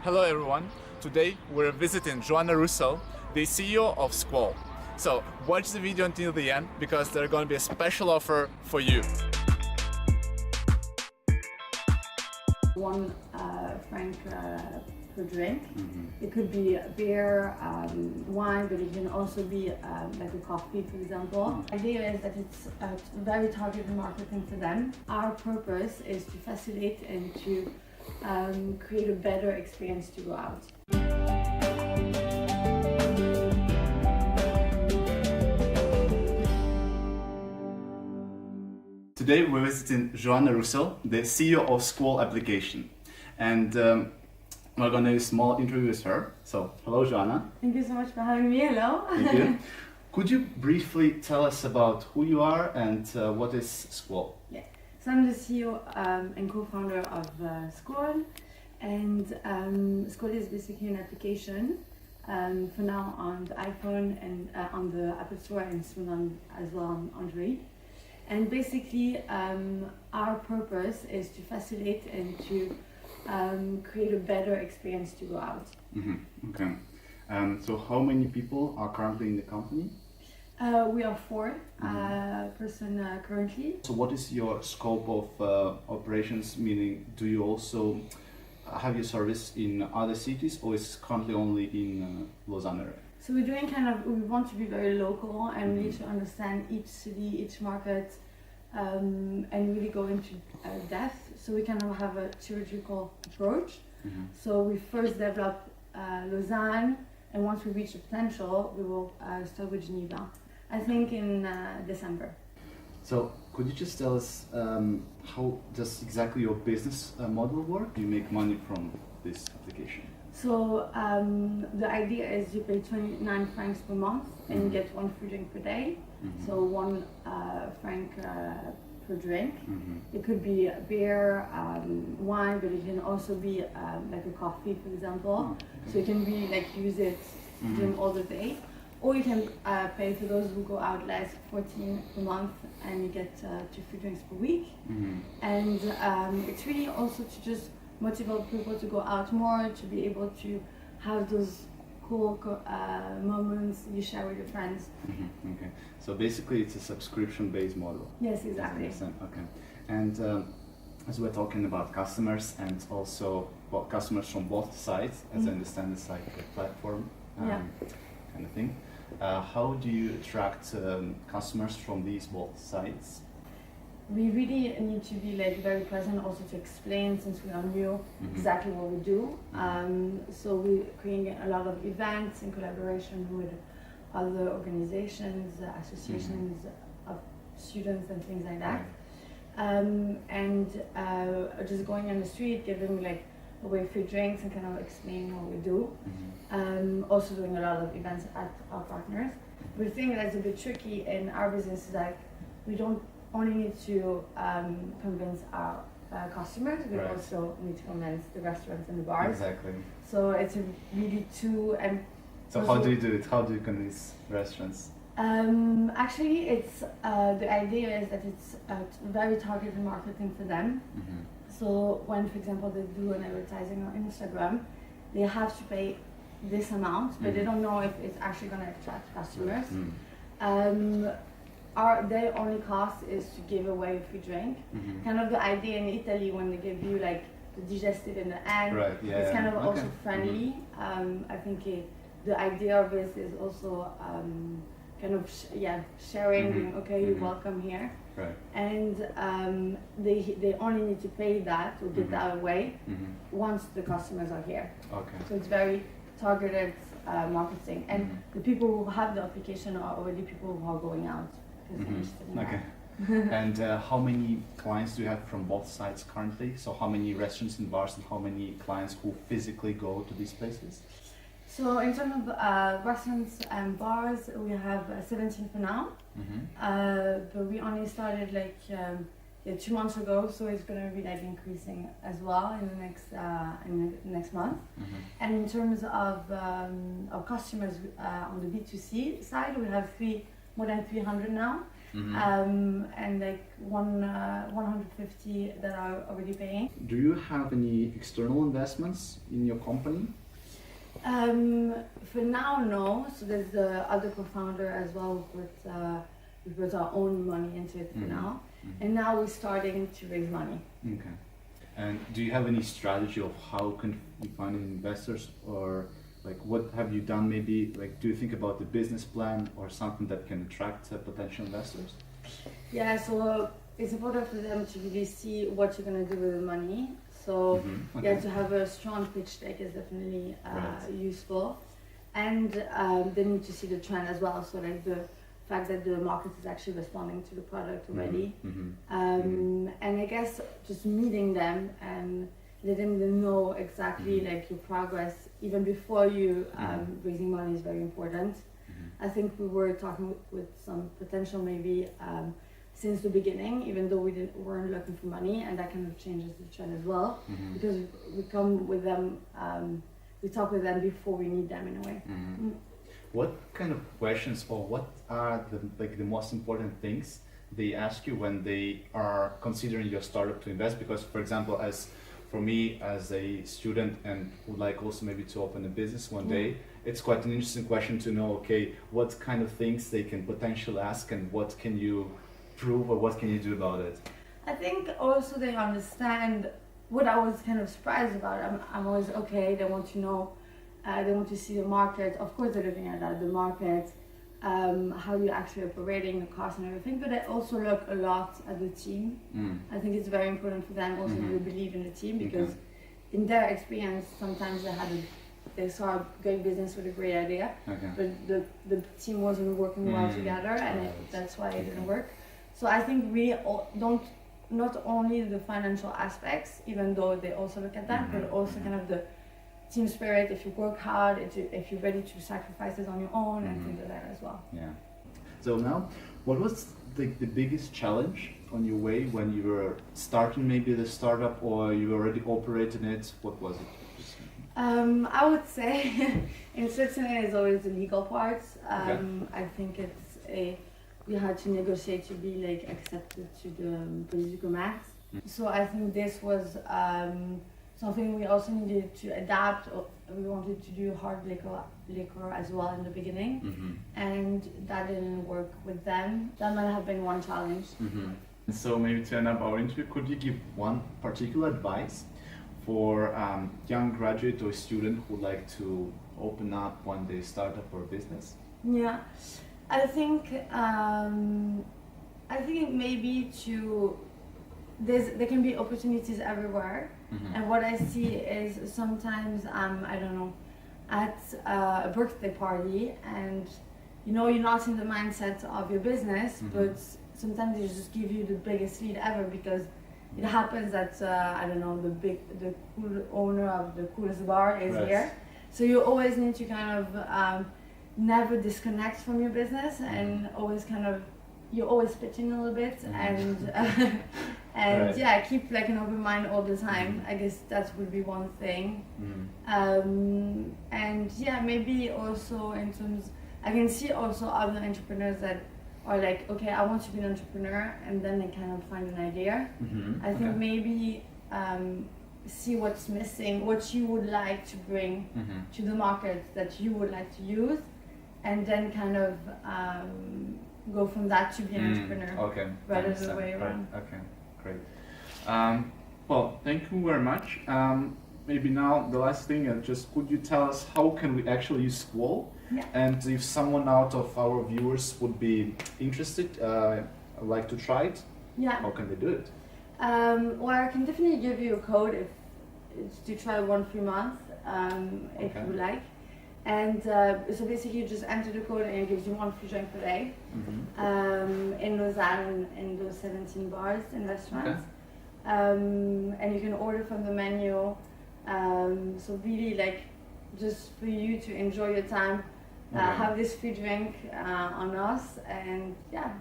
Hello everyone, today we're visiting Johanna Roussel, the CEO of Skwoll. So watch the video until the end because there's going to be a special offer for you. One franc per drink. It could be beer, wine, but it can also be like a coffee, for example. The idea is that it's very targeted marketing for them. Our purpose is to facilitate and to create a better experience to go out. Today we're visiting Johanna Roussel, the CEO of Skwoll application. And we're going to do a small interview with her. So, hello Johanna. Thank you so much for having me. Hello. Thank you. Could you briefly tell us about who you are and what is Skwoll? Yeah. So I'm the CEO and co-founder of Skwoll. And Skwoll is basically an application for now on the iPhone and on the Apple Store and soon on as well on Android. And basically, our purpose is to facilitate and to create a better experience to go out. Okay. So how many people are currently in the company? We are four person currently. So what is your scope of operations? Meaning, do you also have your service in other cities, or is it currently only in Lausanne? So we're doing we want to be very local and really to understand each city, each market, and really go into depth. So we kind of have a theoretical approach. So we first develop Lausanne, and once we reach the potential, we will start with Geneva, I think in December. So could you just tell us how does exactly your business model work? You make money from this application? So the idea is you pay 29 francs per month and you get one free drink per day. So 1 franc per drink. It could be beer, wine, but it can also be like a coffee, for example. So you can really use it during all the day. Or you can pay for those who go out less, 14 per month, and you get 2 free drinks per week. And it's really also to just motivate people to go out more, to be able to have those cool moments you share with your friends. Okay, so basically it's a subscription-based model. Yes, exactly. Okay, and as we're talking about customers and also customers from both sides, as I understand it's like a platform kind of thing. How do you attract customers from these both sides? We really need to be very present also to explain, since we are new, exactly what we do. So we're creating a lot of events in collaboration with other organizations, associations of students and things like that. And just going on the street, giving away free drinks and kind of explaining what we do. Also doing a lot of events at our partners. But the thing that's a bit tricky in our business is we don't only need to convince our customers, we also need to convince the restaurants and the bars. Exactly. So it's really two. So how do you do it? How do you convince restaurants? Actually, it's the idea is that it's very targeted marketing for them. So when, for example, they do an advertising on Instagram, they have to pay this amount, but they don't know if it's actually going to attract customers. Their only cost is to give away a free drink. Kind of the idea in Italy when they give you the digestive in the end, it's kind of also friendly. I think the idea of this is also kind of sharing, okay, you're welcome here. And they only need to pay that or give that away once the customers are here. So it's very targeted marketing, and the people who have the application are already people who are going out. And how many clients do you have from both sides currently? So how many restaurants and bars and how many clients who physically go to these places? So in terms of restaurants and bars, we have 17 for now. But we only started 2 months ago, so it's going to be increasing as well in the next month. And in terms of customers on the B2C side, we have more than 300 now. and like 150 that are already paying. Do you have any external investments in your company? For now, no. So there's the other co-founder as well. We put our own money into it for now, and now we're starting to raise money. Okay. And do you have any strategy of how can you find investors, or like what have you done? Maybe like do you think about the business plan or something that can attract potential investors? Yeah. So it's important for them to really see what you're gonna do with the money. So yeah, to have a strong pitch deck is definitely useful, and they need to see the trend as well. So like the fact that the market is actually responding to the product already, and I guess just meeting them and letting them know exactly like your progress even before you raising money is very important. I think we were talking with some potential maybe since the beginning, even though we weren't looking for money, and that kind of changes the trend as well, because we come with them, we talk with them before we need them in a way. What kind of questions, or what are the most important things they ask you when they are considering your startup to invest? Because, for example, for me as a student and would like also maybe to open a business one day, it's quite an interesting question to know, okay, what kind of things they can potentially ask and what can you prove or what can you do about it? I think also they understand what I was kind of surprised about. I'm always, okay, they want to know, they want to see the market. Of course they're looking at that, the market, how you're actually operating, the cost and everything, but they also look a lot at the team. I think it's very important for them also to believe in the team, because in their experience, sometimes they saw a great business with a great idea, but the team wasn't working well together, and that's why it didn't work. So I think we don't, not only the financial aspects, even though they also look at that, but also kind of the team spirit, if you work hard, if you're ready to sacrifice it on your own and things like that as well. Yeah. So now, what was the biggest challenge on your way when you were starting maybe the startup, or you already operating it? What was it? I would say in Switzerland is always the legal part. I think we had to negotiate to be like accepted to the political max. So I think this was something we also needed to adapt. We wanted to do hard liquor as well in the beginning, and that didn't work with them. That might have been one challenge. So maybe to end up our interview, could you give one particular advice for young graduate or student who would like to open up one day startup or business? Yeah, I think maybe there can be opportunities everywhere, and what I see is sometimes I don't know, at a birthday party, and you're not in the mindset of your business, but sometimes they just give you the biggest lead ever, because it happens that I don't know, the cool owner of the coolest bar is here, so you always need to kind of never disconnect from your business, and always kind of, you're always pitching a little bit, and yeah, keep like an open mind all the time. I guess that would be one thing. And yeah, maybe also in terms, I can see also other entrepreneurs that are like, okay, I want to be an entrepreneur, and then they kind of find an idea. I think maybe see what's missing, what you would like to bring to the market that you would like to use, and then kind of go from that to be an entrepreneur, rather than the way around. Okay, great. Well, thank you very much. Maybe now the last thing, just could you tell us how can we actually use Skwoll? Yeah. And if someone out of our viewers would be interested, like to try it, how can they do it? Well, I can definitely give you a code to try 1 free month if you would like. And so basically you just enter the code and it gives you 1 free drink per day in Lausanne, in those 17 bars and restaurants. And you can order from the menu. So really like just for you to enjoy your time, have this free drink on us, and yeah,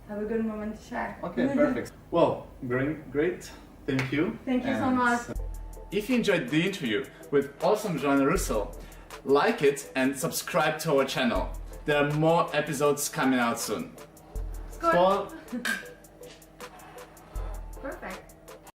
have a good moment to share. Okay, perfect. Well, great. Thank you. Thank you so much. If you enjoyed the interview with awesome Johanna Roussel, like it and subscribe to our channel. There are more episodes coming out soon. Skwoll!